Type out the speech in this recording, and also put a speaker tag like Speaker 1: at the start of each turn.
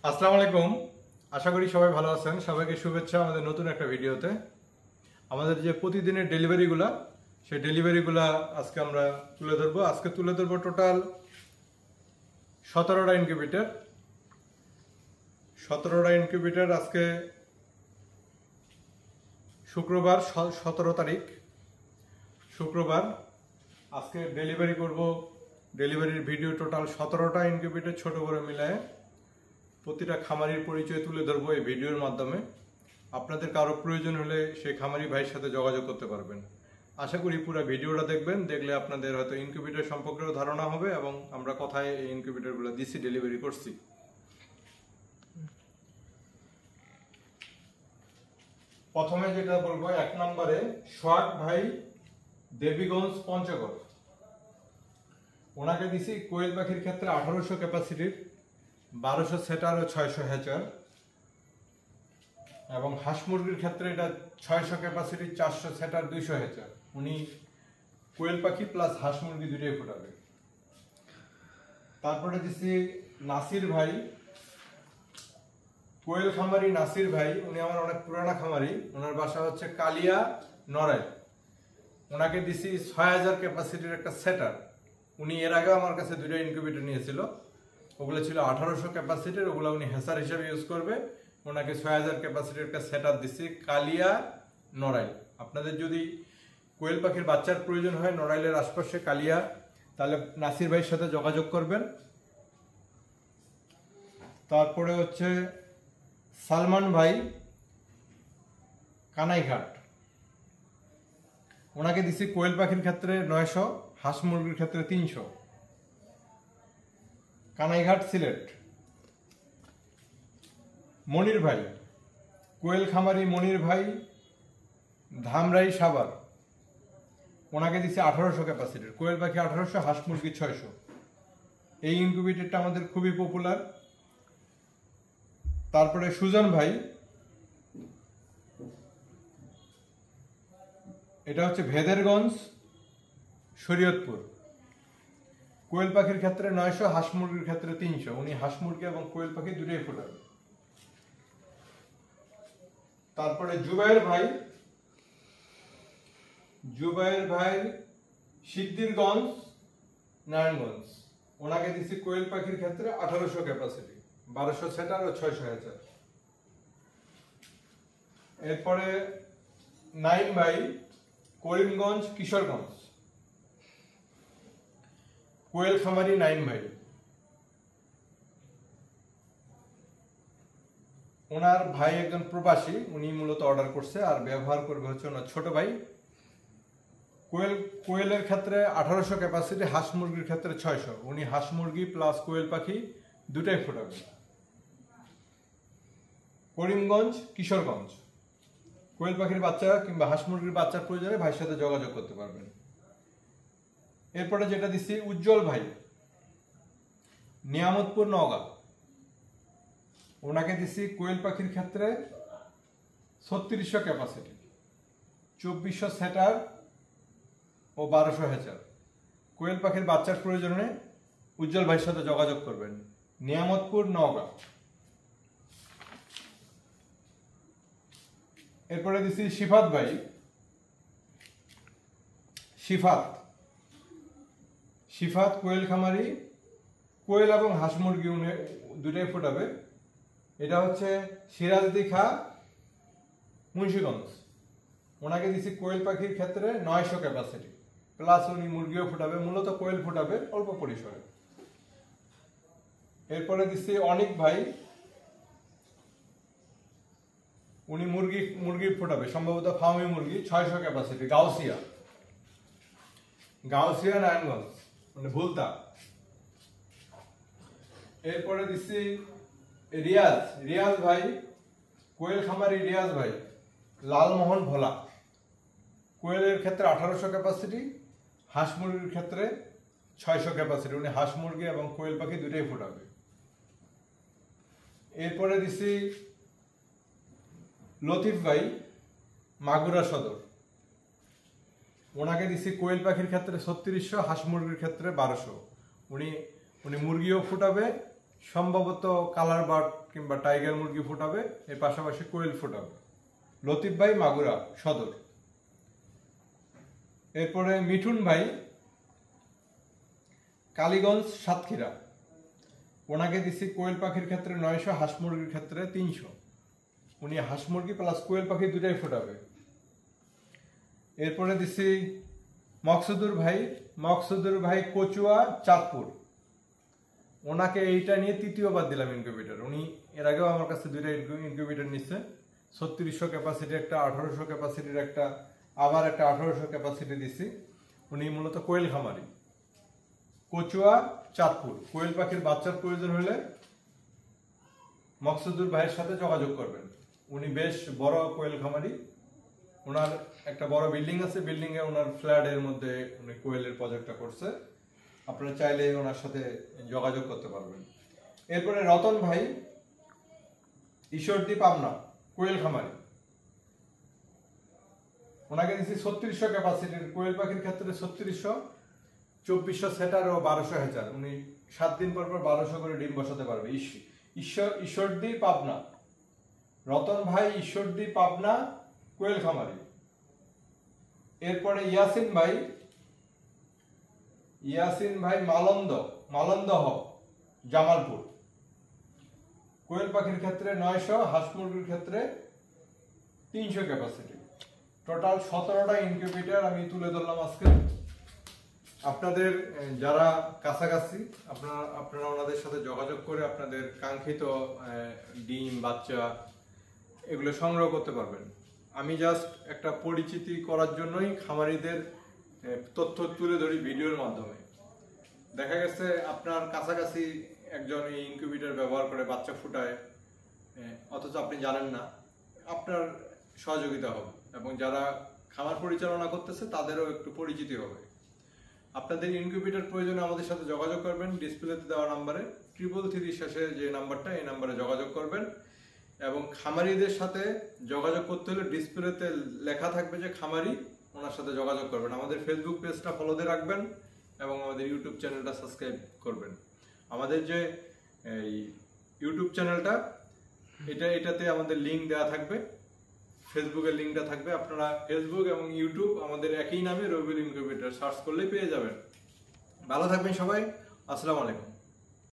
Speaker 1: আসসালামু আলাইকুম। আশা করি সবাই ভালো আছেন। সবাইকে শুভেচ্ছা আমাদের নতুন একটা ভিডিওতে। আমাদের যে প্রতিদিনের ডেলিভারিগুলা, সেই ডেলিভারিগুলা আজকে আমরা তুলে ধরবো। আজকে তুলে ধরবো টোটাল 17টা ইনকিউবেটর। 17টা ইনকিউবেটর আজকে শুক্রবার 17 তারিখ শুক্রবার। আজকে ডেলিভারি করব। ডেলিভারির ভিডিও টোটাল 17টা ইনকিউবেটর ছোট বড় মিলায়ে প্রতিটা খামারির পরিচয় তুলে ধরবো এই ভিডিওর মাধ্যমে। আপনাদের কারো প্রয়োজন হলে সেই খামারি ভাইয়ের সাথে যোগাযোগ করতে পারবেন। আশা করি পুরো ভিডিওটা দেখবেন। দেখলে আপনাদের হয়তো ইনকিউবেটর সম্পর্কেও ধারণা হবে এবং আমরা কোথায় এই ইনকিউবেটরগুলো দিছি, ডেলিভারি করছি। প্রথমে যেটা বলবো, 1 নম্বরে সোহাগ ভাই, দেবীগঞ্জ, পঞ্চগড়। ওনাকে দিছি কোয়েল পাখির ক্ষেত্রে 1800 ক্যাপাসিটির 1200 সেটার ও 600 হ্যাচার, এবং হাঁস মুরগির ক্ষেত্রে এটা 600 ক্যাপাসিটি 400 সেটার 200 হ্যাচার। উনি কোয়েল পাখি প্লাস হাঁস মুরগি দুটোই ফোটাবে। তারপরে দিছি নাসির ভাই, কোয়েল খামারি নাসির ভাই। উনি আমার অনেক পুরানা খামারি। ওনার বাসা হচ্ছে কালিয়া, নড়াইল। ওনাকে দিছি 6000 ক্যাপাসিটির একটা সেটার। উনি এর আগে আমার কাছে দুটো ইনকিউবেটর নিয়েছিল। ওগুলো ছিল 1800 ক্যাপাসিটির, ওগুলো উনি হ্যাসার হিসেবে ইউজ করবে। ওনাকে 6000 ক্যাপাসিটির একটা সেটআপ দিচ্ছি কালিয়া, নড়াইল। আপনাদের যদি কোয়েল পাখির বাচ্চার প্রয়োজন হয় নড়াইলের আশপাশে কালিয়া, তাহলে নাসির ভাইয়ের সাথে যোগাযোগ করবেন। তারপরে হচ্ছে সালমান ভাই, কানাইঘাট। ওনাকে দিচ্ছি কোয়েল পাখির ক্ষেত্রে 900, হাঁস মুরগির ক্ষেত্রে 300, কানাইঘাট, সিলেট। মনির ভাই, কোয়েল খামারি মনির ভাই, ধামরাই, সাভার। ওনাকে দিচ্ছি 1800 ক্যাপাসিটির, কোয়েল পাখি 1800, হাঁস মুরগি 600। এই ইনকিউবেটরটা আমাদের খুবই পপুলার। তারপরে সুজন ভাই, এটা হচ্ছে ভেদেরগঞ্জ, শরীয়তপুর। কোয়েল পাখির ক্ষেত্রে 900, হাঁস মুরগির ক্ষেত্রে 300। উনি হাঁস মুরগি এবং কোয়েল পাখি দুটোই ফোটাবে। তারপরে জুবাইর ভাই সিদ্ধিরগঞ্জ, নারায়ণগঞ্জ। ওনাকে দিচ্ছি কোয়েল পাখির ক্ষেত্রে 1800 ক্যাপাসিটি, 1200 সেটার ও 600 হ্যাচার। এরপরে নাইম ভাই, করিমগঞ্জ, কিশোরগঞ্জ। কোয়েল খামারি নাইম ভাই। ওনার ভাই একজন প্রবাসী, উনি মূলত অর্ডার করছে আর ব্যবহার করবে হচ্ছে ওনার ছোট ভাই। কোয়েলের ক্ষেত্রে 1800 ক্যাপাসিটি, হাঁস মুরগির ক্ষেত্রে 600। উনি হাঁস মুরগি প্লাস কোয়েল পাখি দুটাই ফোটাবে। করিমগঞ্জ, কিশোরগঞ্জ। কোয়েল পাখির বাচ্চা কিংবা হাঁস মুরগির বাচ্চার প্রয়োজনে ভাইয়ের সাথে যোগাযোগ করতে পারবেন। এরপরে যেটা দিচ্ছি উজ্জ্বল ভাই, নিয়ামতপুর, নওগাঁ। ওনাকে দিচ্ছি কোয়েল পাখির ক্ষেত্রে 3600 ক্যাপাসিটি, 2400 সেটার ও 1200 হ্যাচার। কোয়েল পাখির বাচ্চার প্রয়োজনে উজ্জ্বল ভাইয়ের সাথে যোগাযোগ করবেন। নিয়ামতপুর, নওগাঁ। এরপরে দিচ্ছি শিফাত ভাই, শিফাত কোয়েল খামারি, কোয়েল এবং হাঁস মুরগি দুটাই ফোটাবে। এটা হচ্ছে সিরাজদি খা, মুন্সিগঞ্জ। ওনাকে দিচ্ছি কোয়েল পাখির ক্ষেত্রে 900 ক্যাপাসিটি, প্লাস উনি মুরগিও ফোটাবে। মূলত কোয়েল ফোটাবে অল্প পরিসরে। এরপরে দিচ্ছি অনিক ভাই, উনি মুরগি ফোটাবে, সম্ভবত ফার্মি মুরগি, 600 ক্যাপাসিটি, গাউসিয়া, নারায়ণগঞ্জ, মানে ভুলতা। এরপরে দিচ্ছি রিয়াজ ভাই, কোয়েল খামারি রিয়াজ ভাই, লালমোহন, ভোলা। কোয়েলের ক্ষেত্রে 1800 ক্যাপাসিটি, হাঁস মুরগির ক্ষেত্রে 600 ক্যাপাসিটি। উনি হাঁস মুরগি এবং কোয়েল পাখি দুটাই ফোটাবে। এরপরে দিচ্ছি লতিফ ভাই, মাগুরা সদর। ওনাকে দিচ্ছি কোয়েল পাখির ক্ষেত্রে 3600, হাঁস মুরগির ক্ষেত্রে 1200। উনি মুরগিও ফুটাবে সম্ভবত কালার বার্ড কিংবা টাইগার মুরগি ফোটাবে, এর পাশাপাশি কোয়েল ফোটাবে। লতিফ ভাই মাগুরা সদর। এরপরে মিঠুন ভাই কালীগঞ্জ সাতক্ষীরা, ওনাকে দিছি কোয়েল পাখির ক্ষেত্রে 900, হাঁস মুরগির ক্ষেত্রে 300। উনি হাঁস মুরগি প্লাস কোয়েল পাখি দুটাই ফোটাবে। এরপরে দিছি মকসুদুর ভাই কচুয়া চাঁদপুর, ওনাকে এইটা নিয়ে তৃতীয়বার দিলাম ইনকিউবেটর। উনি এর আগেও আমার কাছে দুইটা ইনকিউবেটর নিচ্ছে, 3600 ক্যাপাসিটি একটা, 1800 ক্যাপাসিটির একটা, আবার একটা 1800 ক্যাপাসিটি দিছি। উনি মূলত কোয়েল খামারি, কচুয়া চাঁদপুর। কোয়েল পাখির বাচ্চার প্রয়োজন হলে মকসুদুর ভাইয়ের সাথে যোগাযোগ করবেন। উনি বেশ বড় কোয়েল খামারি, ওনার একটা বড় বিল্ডিং আছে, বিল্ডিং এ ওনার ফ্ল্যাটের মধ্যে উনি কোয়েলের প্রজেক্টটা করছে। আপনারা চাইলে ওনার সাথে যোগাযোগ করতে পারবেন। এরপরে রতন ভাই ঈশ্বরদী পাবনা, কোয়েল খামারি, ওনাকে দিচ্ছি 3600 ক্যাপাসিটির কোয়েল পাখির ক্ষেত্রে 3600, 2400 সেটার ও 1200 হ্যাচার। উনি 7 দিন পর পর 1200 করে ডিম বসাতে পারবে। ঈশ্বরদী পাবনা, রতন ভাই ঈশ্বরদী পাবনা কোয়েল খামারি। এরপরে ইয়াসিন ভাই মালন্দহ জামালপুর, কোয়েল পাখির ক্ষেত্রে 900, হাঁস মুরগির ক্ষেত্রে 300 ক্যাপাসিটি। টোটাল 17টা ইনকিউবেটর আমি তুলে ধরলাম আজকে। আপনাদের যারা কাছাকাছি, আপনারা ওনাদের সাথে যোগাযোগ করে আপনাদের কাঙ্ক্ষিত ডিম বাচ্চা এগুলো সংগ্রহ করতে পারবেন। আমি জাস্ট একটা পরিচিতি করার জন্যই খামারিদের তথ্য তুলে ধরি ভিডিওর মাধ্যমে। দেখা গেছে আপনার কাছাকাছি একজন এই ইনকিউবেটর ব্যবহার করে বাচ্চা ফুটায়, অথচ আপনি জানেন না, আপনার সহযোগিতা হবে এবং যারা খামার পরিচালনা করতেছে তাদেরও একটু পরিচিতি হবে। আপনাদের ইনকিউবেটর প্রয়োজনে আমাদের সাথে যোগাযোগ করবেন। ডিসপ্লেতে দেওয়া নাম্বারে 333 শেষে যে নাম্বারটা, এই নাম্বারে যোগাযোগ করবেন। এবং খামারিদের সাথে যোগাযোগ করতে হলে ডিসপ্লেতে লেখা থাকবে যে খামারি, ওনার সাথে যোগাযোগ করবেন। আমাদের ফেসবুক পেজটা ফলোতে রাখবেন এবং আমাদের ইউটিউব চ্যানেলটা সাবস্ক্রাইব করবেন। আমাদের যে এই ইউটিউব চ্যানেলটা, এটাতে আমাদের লিঙ্ক দেওয়া থাকবে, ফেসবুকের লিঙ্কটা থাকবে। আপনারা ফেসবুক এবং ইউটিউব আমাদের একই নামে রবিউল ইনকিউবেটর সার্চ করলেই পেয়ে যাবেন। ভালো থাকবেন সবাই, আসসালামু আলাইকুম।